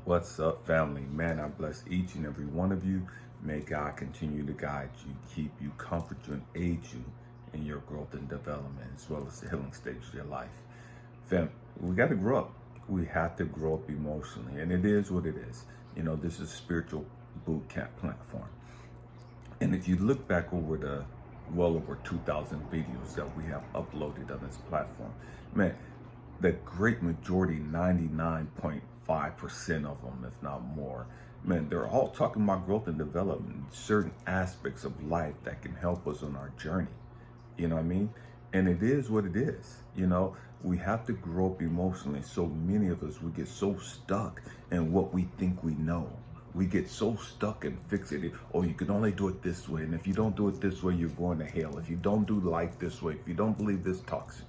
What's up, family? Man, I bless each and every one of you. May God continue to guide you, keep you, comfort you, and aid you in your growth and development, as well as the healing stage of your life. Fam, we got to grow up. We have to grow up emotionally, and it is what it is. You know, this is a spiritual boot camp platform. And if you look back over the well over 2,000 videos that we have uploaded on this platform, man, the great majority, 99.5% of them, if not more, man, they're all talking about growth and development, certain aspects of life that can help us on our journey. You know what I mean? And it is what it is. You know, we have to grow up emotionally. So many of us, we get so stuck in what we think we know. We get so stuck and fixated. Oh, you can only do it this way. And if you don't do it this way, you're going to hell. If you don't do life this way, if you don't believe this toxic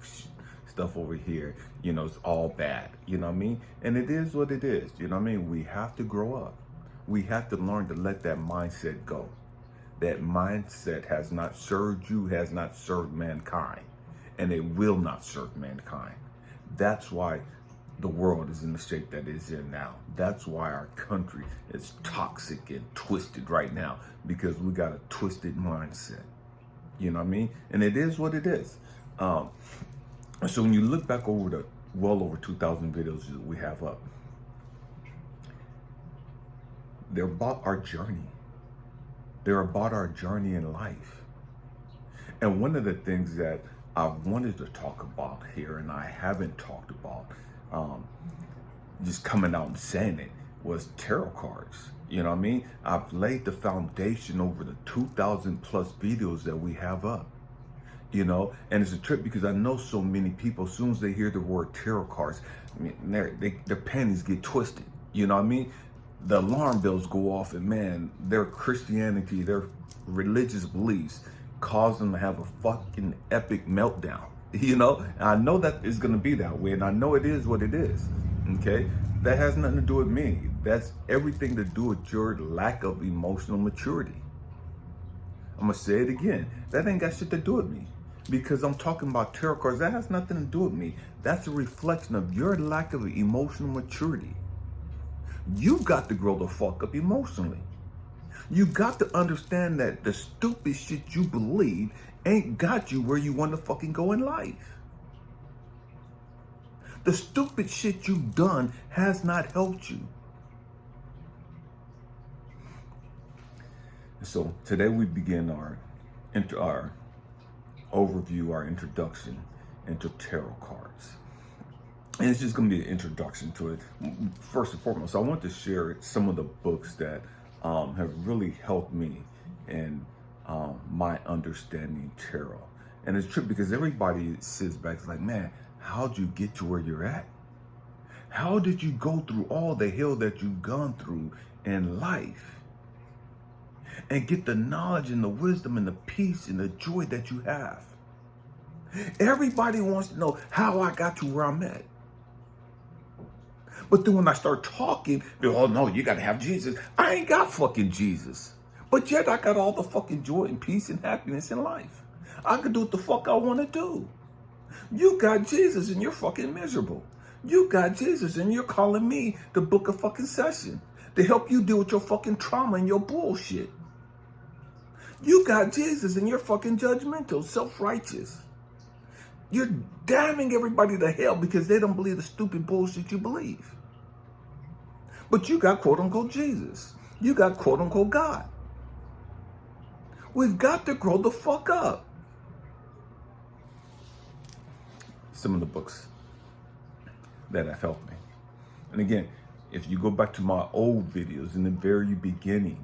stuff over here, you know, it's all bad. You know what I mean? And it is what it is. You know what I mean? We have to grow up. We have to learn to let that mindset go. That mindset has not served you, has not served mankind, and it will not serve mankind. That's why the world is in the shape that it's in now. That's why our country is toxic and twisted right now, because we got a twisted mindset. You know what I mean? And it is what it is. So when you look back over the well over 2,000 videos that we have up, they're about our journey. They're about our journey in life. And one of the things that I wanted to talk about here, and I haven't talked about, just coming out and saying it, was tarot cards. You know what I mean? I've laid the foundation over the 2,000 plus videos that we have up. You know, and it's a trip because I know so many people, as soon as they hear the word tarot cards, I mean, their panties get twisted. You know what I mean? The alarm bells go off, and man, their Christianity, their religious beliefs cause them to have a fucking epic meltdown. You know, and I know that it's going to be that way, and I know it is what it is. Okay, that has nothing to do with me. That's everything to do with your lack of emotional maturity. I'm going to say it again. That ain't got shit to do with me, because I'm talking about tarot cards. That has nothing to do with me. That's a reflection of your lack of emotional maturity. You got to grow the fuck up emotionally. You got to understand that the stupid shit you believe ain't got you where you want to fucking go in life. The stupid shit you've done has not helped you. So today we begin our overview, our introduction into tarot cards. And it's just going to be an introduction to it. First and foremost, I want to share some of the books that have really helped me in my understanding tarot. And it's true because everybody sits back like, man, how'd you get to where you're at? How did you go through all the hell that you've gone through in life and get the knowledge and the wisdom and the peace and the joy that you have? Everybody wants to know how I got to where I'm at. But then when I start talking, they're, oh no, you gotta have Jesus. I ain't got fucking Jesus. But yet I got all the fucking joy and peace and happiness in life. I can do what the fuck I wanna do. You got Jesus and you're fucking miserable. You got Jesus and you're calling me to book a fucking session to help you deal with your fucking trauma and your bullshit. You got Jesus and you're fucking judgmental, self-righteous. You're damning everybody to hell because they don't believe the stupid bullshit you believe. But you got quote-unquote Jesus. You got quote-unquote God. We've got to grow the fuck up. Some of the books that have helped me. And again, if you go back to my old videos in the very beginning,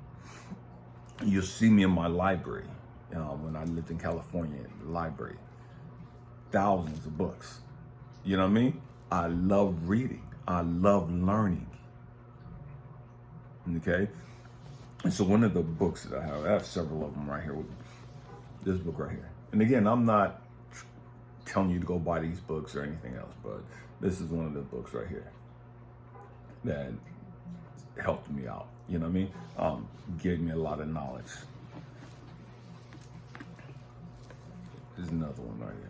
you'll see me in my library. When I lived in California, library. Thousands of books. You know what I mean? I love reading. I love learning. Okay? And so one of the books that I have several of them right here. This book right here. And again, I'm not telling you to go buy these books or anything else, but this is one of the books right here that helped me out. You know what I mean? Gave me a lot of knowledge. There's another one right here.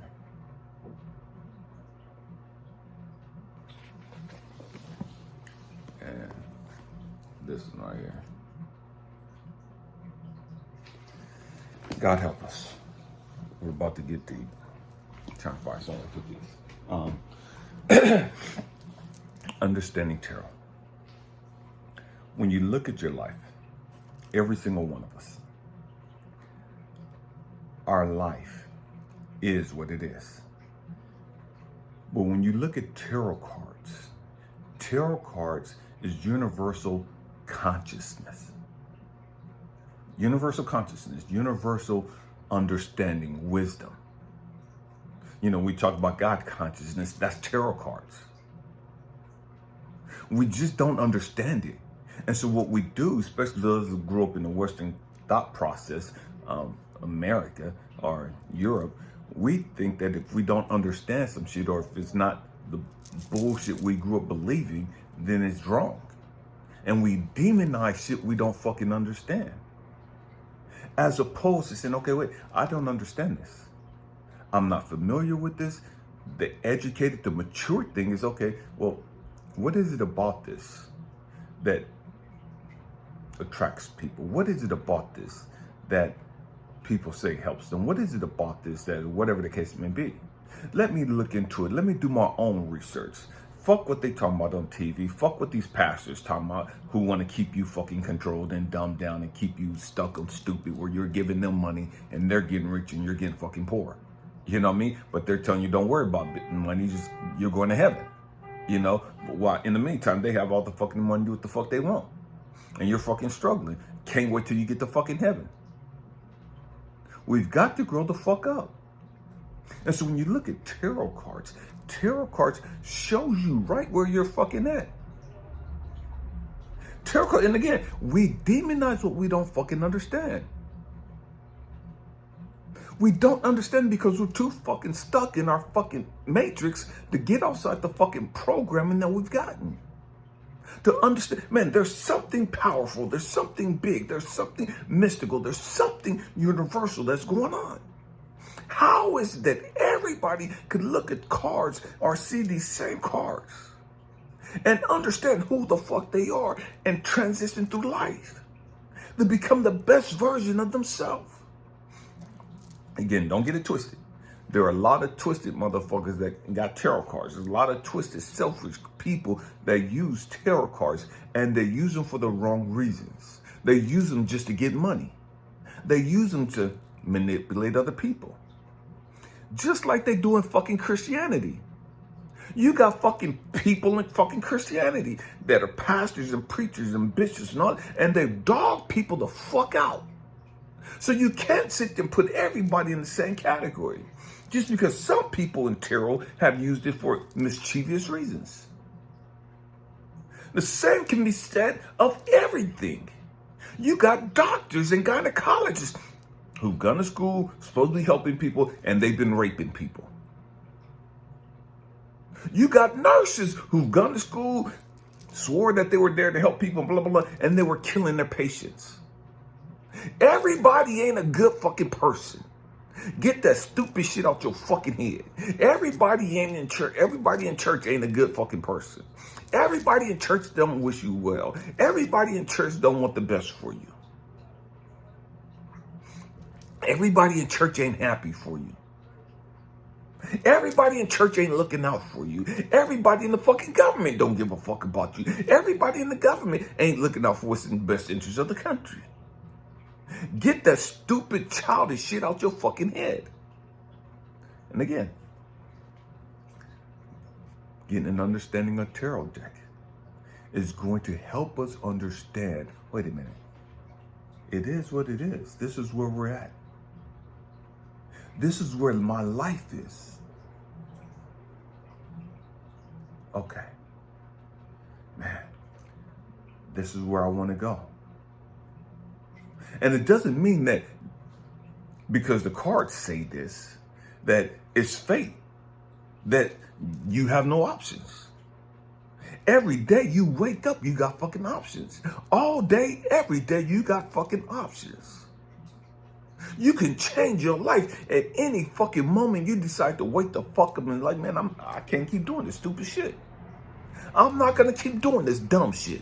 And This one right here. God help us. We're about to get deep. Trying to find somewhere to put these. Understanding tarot. When you look at your life, every single one of us, our life is what it is. But when you look at tarot cards is universal consciousness. Universal consciousness, universal understanding, wisdom. You know, we talk about God consciousness, that's tarot cards. We just don't understand it. And so what we do, especially those who grew up in the Western thought process, America or Europe, we think that if we don't understand some shit, or if it's not the bullshit we grew up believing, then it's wrong. And we demonize shit we don't fucking understand. As opposed to saying, okay, wait, I don't understand this. I'm not familiar with this. The educated, the mature thing is, okay, well, what is it about this that attracts people? What is it about this that people say helps them? What is it about this that, whatever the case may be? Let me look into it. Let me do my own research. Fuck what they talking about on TV. Fuck what these pastors talking about who want to keep you fucking controlled and dumbed down and keep you stuck on stupid, where you're giving them money and they're getting rich and you're getting fucking poor. You know what I mean? But they're telling you don't worry about money, just you're going to heaven. You know? But while in the meantime, they have all the fucking money to do what the fuck they want. And you're fucking struggling. Can't wait till you get to fucking heaven. We've got to grow the fuck up. And so when you look at tarot cards shows you right where you're fucking at. Tarot card, and again, we demonize what we don't fucking understand. We don't understand because we're too fucking stuck in our fucking matrix to get outside the fucking programming that we've gotten. To understand, man, there's something powerful, there's something big, there's something mystical, there's something universal that's going on. How is it that everybody could look at cards or see these same cards and understand who the fuck they are and transition through life to become the best version of themselves? Again, don't get it twisted. There are a lot of twisted motherfuckers that got tarot cards. There's a lot of twisted, selfish people that use tarot cards, and they use them for the wrong reasons. They use them just to get money. They use them to manipulate other people. Just like they do in fucking Christianity. You got fucking people in fucking Christianity that are pastors and preachers and bishops and all, and they dog people the fuck out. So you can't sit there and put everybody in the same category. Just because some people in tarot have used it for mischievous reasons. The same can be said of everything. You got doctors and gynecologists who've gone to school, supposedly helping people, and they've been raping people. You got nurses who've gone to school, swore that they were there to help people, blah, blah, blah, and they were killing their patients. Everybody ain't a good fucking person. Get that stupid shit out your fucking head. Everybody ain't in church. Everybody in church ain't a good fucking person. Everybody in church don't wish you well. Everybody in church don't want the best for you. Everybody in church ain't happy for you. Everybody in church ain't looking out for you. Everybody in the fucking government don't give a fuck about you. Everybody in the government ain't looking out for what's in the best interest of the country. Get that stupid, childish shit out your fucking head. And again, getting an understanding of tarot deck is going to help us understand, wait a minute, it is what it is. This is where we're at. This is where my life is. Okay. Man, this is where I want to go. And it doesn't mean that because the cards say this, that it's fate, that you have no options. Every day you wake up, you got fucking options. All day, every day, you got fucking options. You can change your life at any fucking moment you decide to wake the fuck up and like, man, I can't keep doing this stupid shit. I'm not going to keep doing this dumb shit.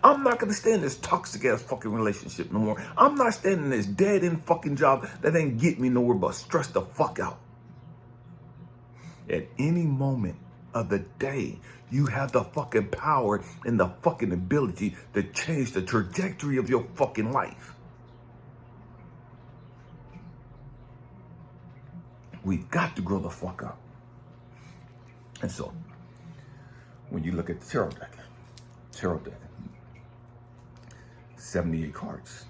I'm not going to stay in this toxic ass fucking relationship no more. I'm not staying in this dead end fucking job that ain't get me nowhere but stress the fuck out. At any moment of the day, you have the fucking power and the fucking ability to change the trajectory of your fucking life. We've got to grow the fuck up. And so, when you look at the tarot deck, 78 cards,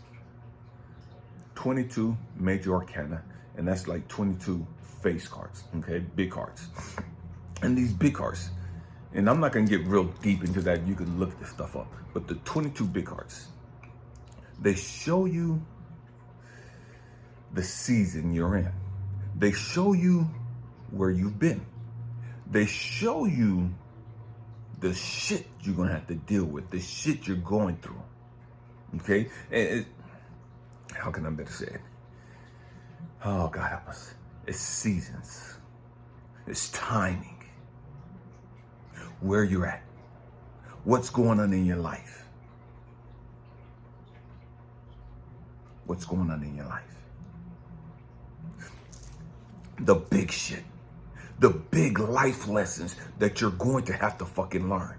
22 major arcana, and that's like 22 face cards, okay, big cards. And these big cards, and I'm not going to get real deep into that, you can look this stuff up, but the 22 big cards, they show you the season you're in. They show you where you've been. They show you the shit you're going to have to deal with, the shit you're going through. Okay? How can I better say it? Oh, God help us. It's seasons. It's timing. Where you're at. What's going on in your life? What's going on in your life? The big shit. The big life lessons that you're going to have to fucking learn.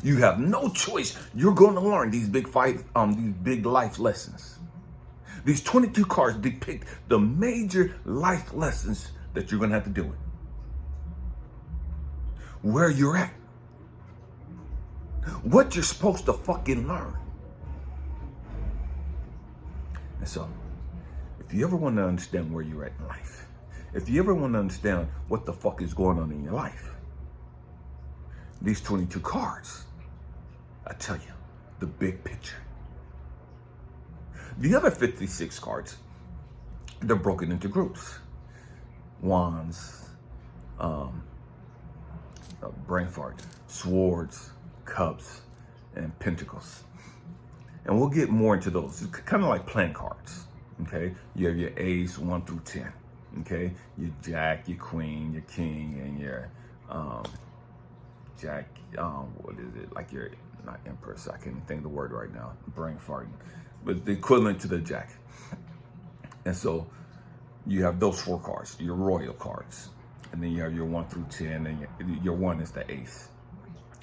You have no choice. You're going to learn these big life lessons. These 22 cards depict the major life lessons that you're going to have to deal with. Where you're at. What you're supposed to fucking learn. And so, if you ever want to understand where you're at in life, if you ever want to understand what the fuck is going on in your life, these 22 cards, I tell you, the big picture. The other 56 cards, they're broken into groups. Wands, brain fart, swords, cups, and pentacles. And we'll get more into those. It's kind of like playing cards, okay? You have your ace 1 through 10. Okay, your jack, your queen, your king, and your jack. What is it? Like your not empress. I can't think of the word right now. Brain farting, but the equivalent to the jack. And so you have those 4 cards, your royal cards, and then you have your 1 through 10, and your 1 is the ace.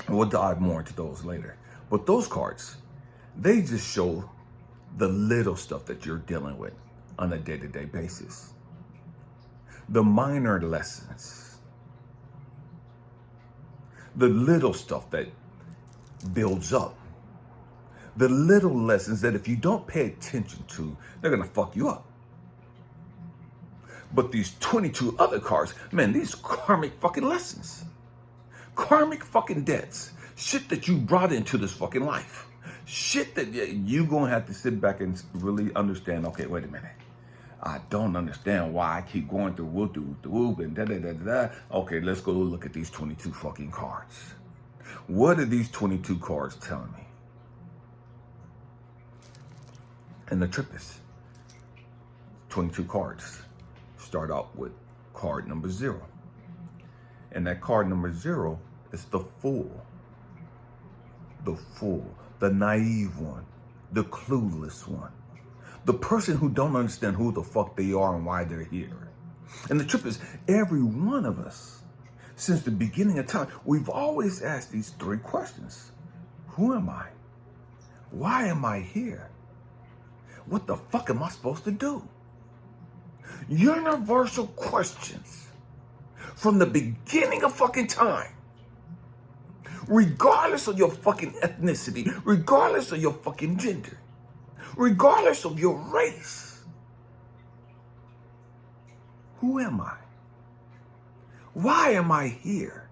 And we'll dive more into those later. But those cards, they just show the little stuff that you're dealing with on a day-to-day basis. The minor lessons, the little stuff that builds up, the little lessons that if you don't pay attention to, they're going to fuck you up. But these 22 other cards, man, these karmic fucking lessons, karmic fucking debts, shit that you brought into this fucking life, shit that you going to have to sit back and really understand, okay, wait a minute. I don't understand why I keep going through whoop and da-da-da-da-da. Okay, let's go look at these 22 fucking cards. What are these 22 cards telling me? And the trip is 22 cards start out with card number 0. And that card number 0 is the fool. The fool, the naive one, the clueless one. The person who don't understand who the fuck they are and why they're here. And the truth is, every one of us, since the beginning of time, we've always asked these 3 questions. Who am I? Why am I here? What the fuck am I supposed to do? Universal questions from the beginning of fucking time. Regardless of your fucking ethnicity, regardless of your fucking gender, regardless of your race. Who am I? Why am I here?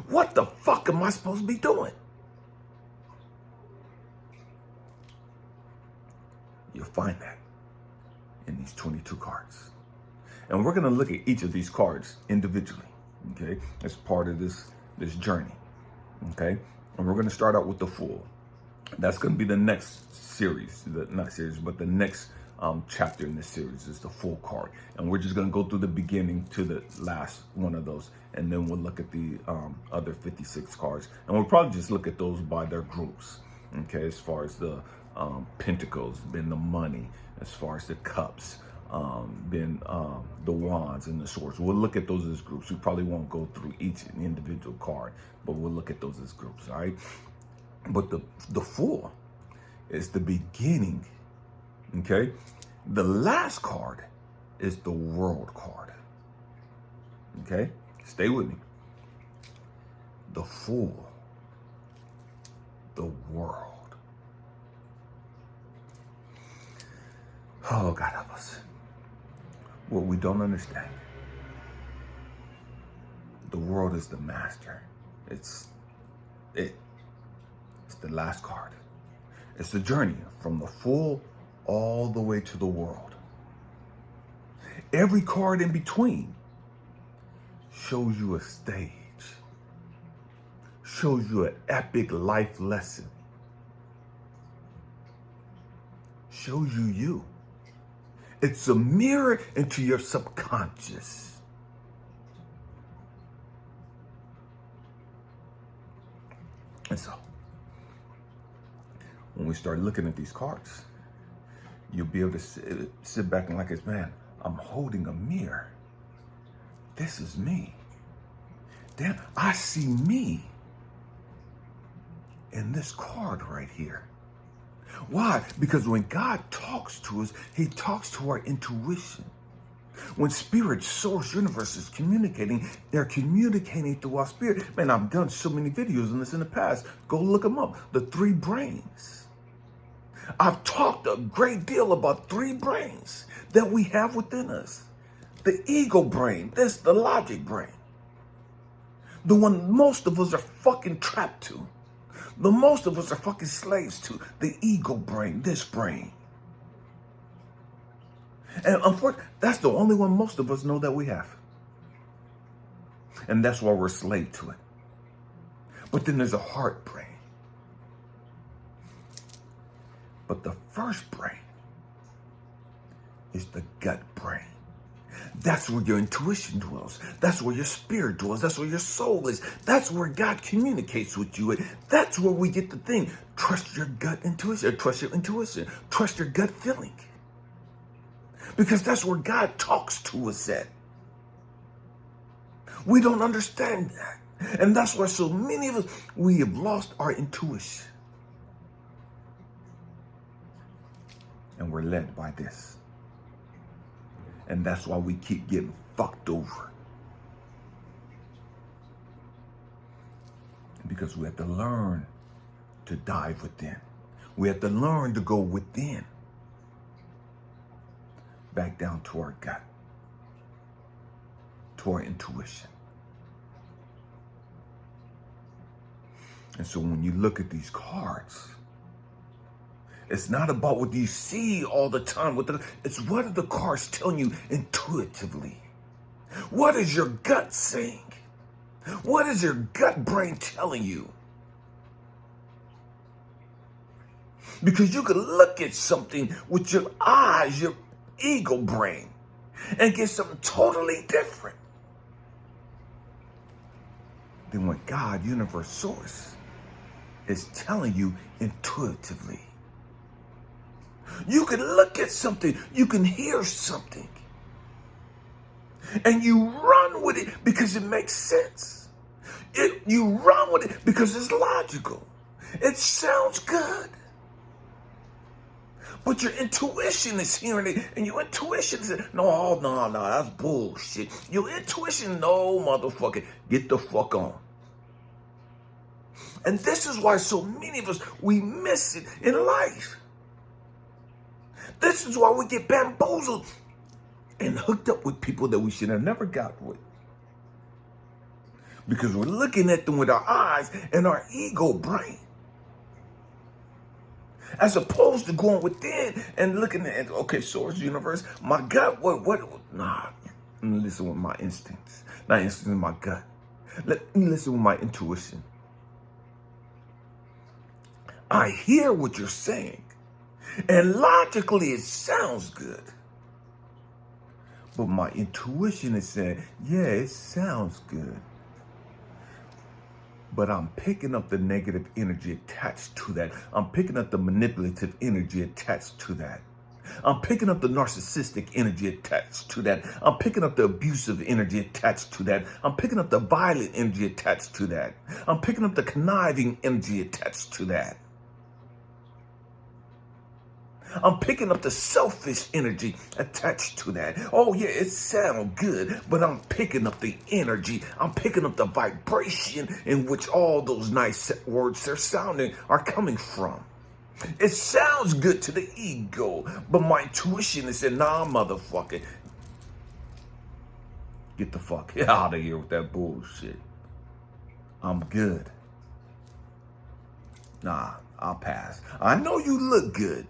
What the fuck am I supposed to be doing? You'll find that in these 22 cards. And we're going to look at each of these cards individually, okay? As part of this journey, okay? And we're going to start out with the Fool. That's going to be the next series, not series, but the next chapter in this series is the full card. And we're just going to go through the beginning to the last one of those. And then we'll look at the other 56 cards. And we'll probably just look at those by their groups. Okay, as far as the pentacles, been the money, as far as the cups, been the wands and the swords. We'll look at those as groups. We probably won't go through each individual card, but we'll look at those as groups, all right? But the Fool is the beginning, okay? The last card is the World card, okay? Stay with me. The Fool, the World. Oh, God help us. What we don't understand. The world is the master. It's the last card. It's the journey from the Fool all the way to the world. Every card in between shows you a stage, shows you an epic life lesson, shows you you. It's a mirror into your subconscious. And so, when we start looking at these cards, you'll be able to sit back and like, man, I'm holding a mirror. This is me. Damn, I see me in this card right here. Why? Because when God talks to us, he talks to our intuition. When spirit, source, universe is communicating, they're communicating through our spirit. Man, I've done so many videos on this in the past. Go look them up. The 3 brains. I've talked a great deal about 3 brains that we have within us. The ego brain, this, the logic brain. The one most of us are fucking trapped to. The most of us are fucking slaves to the ego brain, this brain. And unfortunately, that's the only one most of us know that we have. And that's why we're slave to it. But then there's a heart brain. But the first brain is the gut brain. That's where your intuition dwells. That's where your spirit dwells. That's where your soul is. That's where God communicates with you. That's where we get the thing. Trust your gut intuition. Trust your intuition. Trust your gut feeling. Because that's where God talks to us at. We don't understand that. And that's why so many of us, we have lost our intuition. And we're led by this. And that's why we keep getting fucked over. Because we have to learn to dive within. We have to learn to go within. Back down to our gut. To our intuition. And so when you look at these cards, it's not about what you see all the time. It's what are the cards telling you intuitively? What is your gut saying? What is your gut brain telling you? Because you can look at something with your eyes, your ego brain, and get something totally different than what God, universe, source is telling you intuitively. You can look at something, you can hear something, and you run with it because it makes sense. You run with it because it's logical. It sounds good. But your intuition is hearing it, and your intuition says, no, that's bullshit. Your intuition, no, motherfucker, get the fuck on. And this is why so many of us, we miss it in life. This is why we get bamboozled and hooked up with people that we should have never got with. Because we're looking at them with our eyes and our ego brain. As opposed to going within and looking at, okay, source, universe, my gut, nah, let me listen with my instincts. Not instincts, my gut. Let me listen with my intuition. I hear what you're saying. And logically, it sounds good. But my intuition is saying, yeah, it sounds good. But I'm picking up the negative energy attached to that. I'm picking up the manipulative energy attached to that. I'm picking up the narcissistic energy attached to that. I'm picking up the abusive energy attached to that. I'm picking up the violent energy attached to that. I'm picking up the conniving energy attached to that. I'm picking up the selfish energy attached to that. Oh yeah, it sounds good, but I'm picking up the energy. I'm picking up the vibration in which all those nice words they're sounding are coming from. It sounds good to the ego, but my intuition is saying, nah, motherfucker. Get the fuck out of here with that bullshit. I'm good. Nah, I'll pass. I know you look good.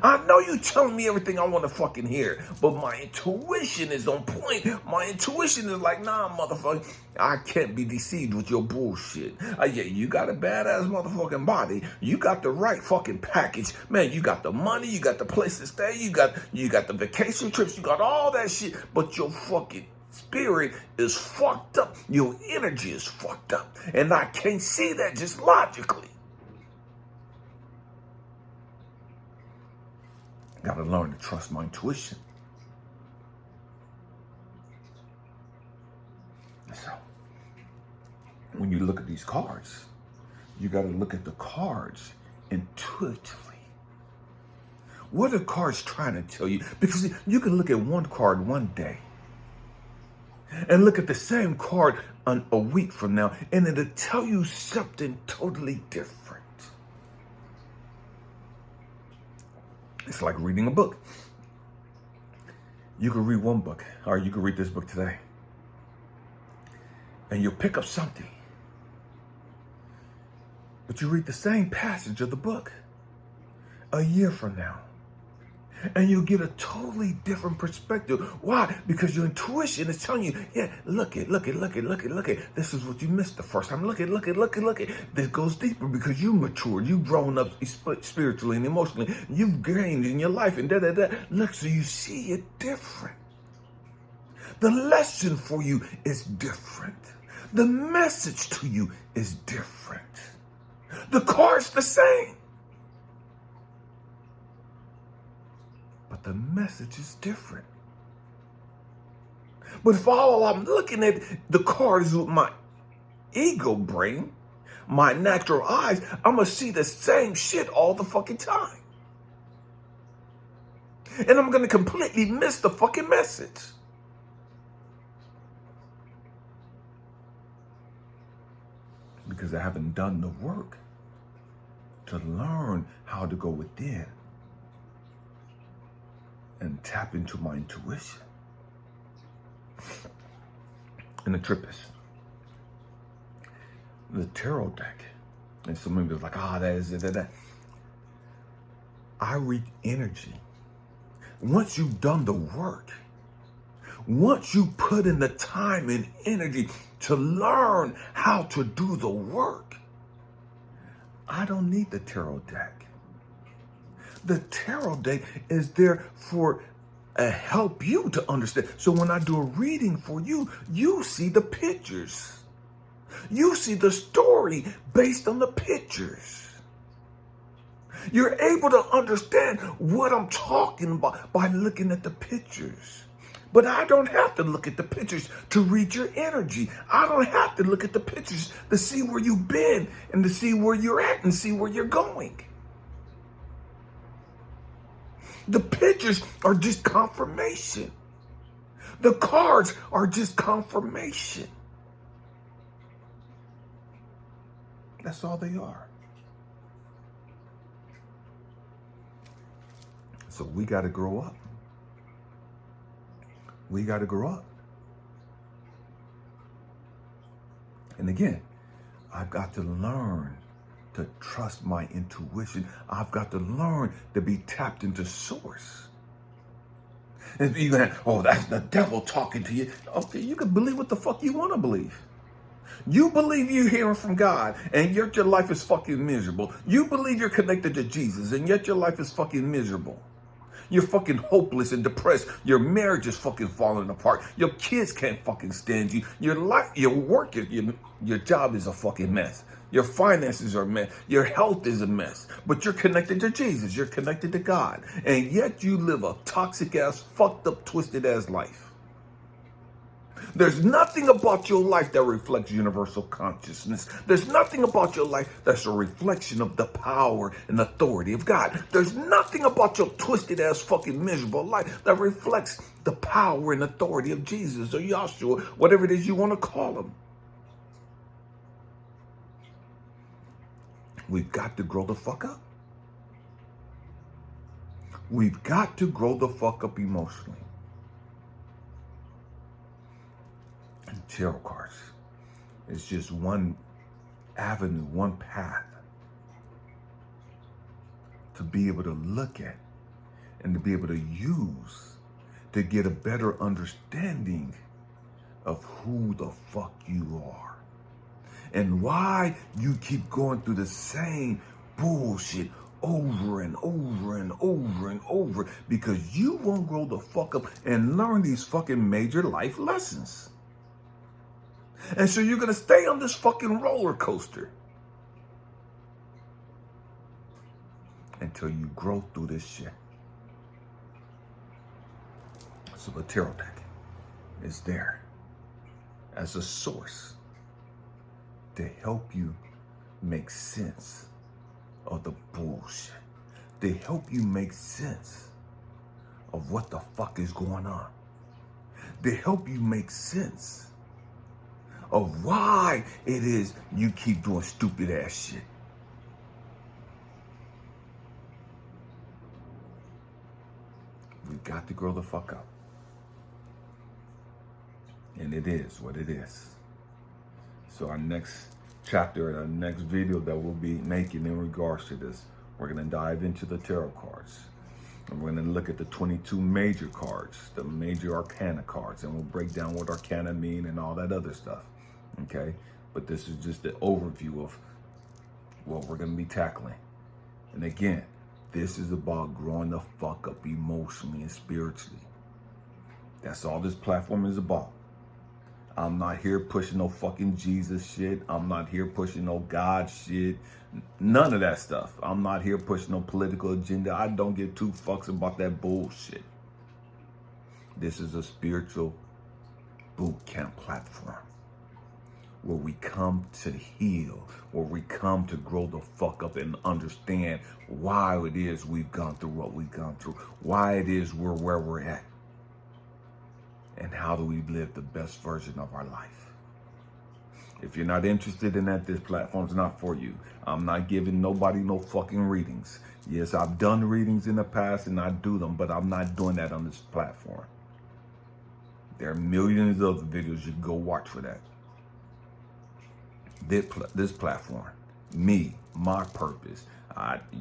I know you telling me everything I want to fucking hear, but my intuition is on point. My intuition is like, nah, motherfucker, I can't be deceived with your bullshit. Yeah, you got a badass motherfucking body. You got the right fucking package. Man, you got the money, you got the place to stay, you got the vacation trips, you got all that shit, but your fucking spirit is fucked up. Your energy is fucked up. And I can't see that just logically. Got to learn to trust my intuition. So, when you look at these cards, you got to look at the cards intuitively. What are the cards trying to tell you? Because you can look at one card one day and look at the same card a week from now, and it'll tell you something totally different. It's like reading a book. You can read one book, or you can read this book today, and you'll pick up something. But you read the same passage of the book a year from now, and you'll get a totally different perspective. Why? Because your intuition is telling you, yeah, look it. This is what you missed the first time. Look it. This goes deeper because you matured. You've grown up spiritually and emotionally. You've gained in your life and da. Look, so you see it different. The lesson for you is different. The message to you is different. The card's the same. But the message is different. But if all I'm looking at the card is with my ego brain, my natural eyes, I'm going to see the same shit all the fucking time. And I'm going to completely miss the fucking message. Because I haven't done the work to learn how to go within and tap into my intuition. And the trip is the tarot deck. And somebody was like, that is that. I read energy. Once you've done the work, once you put in the time and energy to learn how to do the work, I don't need the tarot deck. The tarot deck is there for help you to understand. So when I do a reading for you, you see the pictures. You see the story based on the pictures. You're able to understand what I'm talking about by looking at the pictures. But I don't have to look at the pictures to read your energy. I don't have to look at the pictures to see where you've been and to see where you're at and see where you're going. The pictures are just confirmation. The cards are just confirmation. That's all they are. So we got to grow up. We got to grow up. And again, I've got to learn to trust my intuition. I've got to learn to be tapped into source. And you're going to, that's the devil talking to you. Okay, you can believe what the fuck you want to believe. You believe you're hearing from God, and yet your life is fucking miserable. You believe you're connected to Jesus, and yet your life is fucking miserable. You're fucking hopeless and depressed. Your marriage is fucking falling apart. Your kids can't fucking stand you. Your life, your work, your job is a fucking mess. Your finances are a mess. Your health is a mess. But you're connected to Jesus. You're connected to God. And yet you live a toxic ass, fucked up, twisted ass life. There's nothing about your life that reflects universal consciousness. There's nothing about your life that's a reflection of the power and authority of God. There's nothing about your twisted ass fucking miserable life that reflects the power and authority of Jesus or Yahshua, whatever it is you want to call him. We've got to grow the fuck up. We've got to grow the fuck up emotionally. Tarot cards. It's just one avenue, one path to be able to look at and to be able to use to get a better understanding of who the fuck you are and why you keep going through the same bullshit over and over and over and over, because you won't grow the fuck up and learn these fucking major life lessons. And so you're going to stay on this fucking roller coaster until you grow through this shit. So the tarot deck is there as a source to help you make sense of the bullshit, to help you make sense of what the fuck is going on, to help you make sense of why it is you keep doing stupid ass shit. We've got to grow the fuck up. And it is what it is. So our next chapter and our next video that we'll be making in regards to this, we're going to dive into the tarot cards. And we're going to look at the 22 major cards, the major arcana cards, and we'll break down what arcana mean and all that other stuff. Okay, but this is just the overview of what we're going to be tackling. And again, this is about growing the fuck up emotionally and spiritually. That's all this platform is about. I'm not here pushing no fucking Jesus shit. I'm not here pushing no God shit. None of that stuff. I'm not here pushing no political agenda. I don't give two fucks about that bullshit. This is a spiritual boot camp platform, where we come to heal, where we come to grow the fuck up and understand why it is we've gone through what we've gone through, why it is we're where we're at, and how do we live the best version of our life. If you're not interested in that, this platform's not for you. I'm not giving nobody no fucking readings. Yes, I've done readings in the past and I do them, but I'm not doing that on this platform. There are millions of other videos you can go watch for that. This platform, me, my purpose.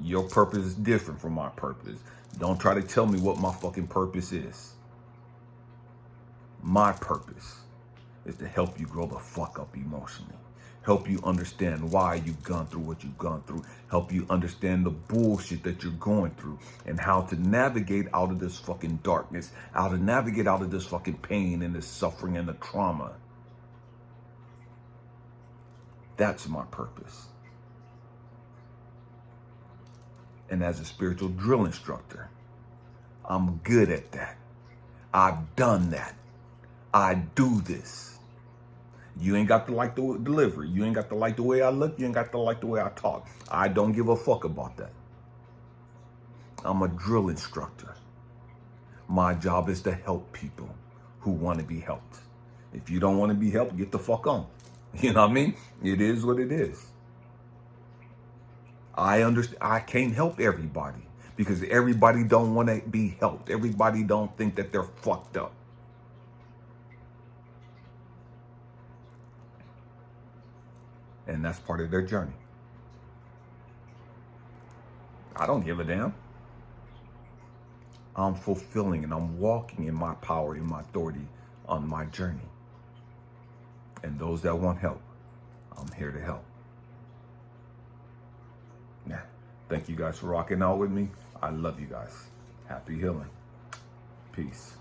Your purpose is different from my purpose. Don't try to tell me what my fucking purpose is. My purpose is to help you grow the fuck up emotionally. Help you understand why you've gone through what you've gone through. Help you understand the bullshit that you're going through and how to navigate out of this fucking darkness, how to navigate out of this fucking pain and this suffering and the trauma. That's my purpose. And as a spiritual drill instructor, I'm good at that. I've done that. I do this. You ain't got to like the delivery. You ain't got to like the way I look. You ain't got to like the way I talk. I don't give a fuck about that. I'm a drill instructor. My job is to help people who want to be helped. If you don't want to be helped, get the fuck on. You know what I mean? It is what it is. I understand. I can't help everybody because everybody don't want to be helped. Everybody don't think that they're fucked up. And that's part of their journey. I don't give a damn. I'm fulfilling and I'm walking in my power, in my authority on my journey. And those that want help, I'm here to help. Yeah. Thank you guys for rocking out with me. I love you guys. Happy healing. Peace.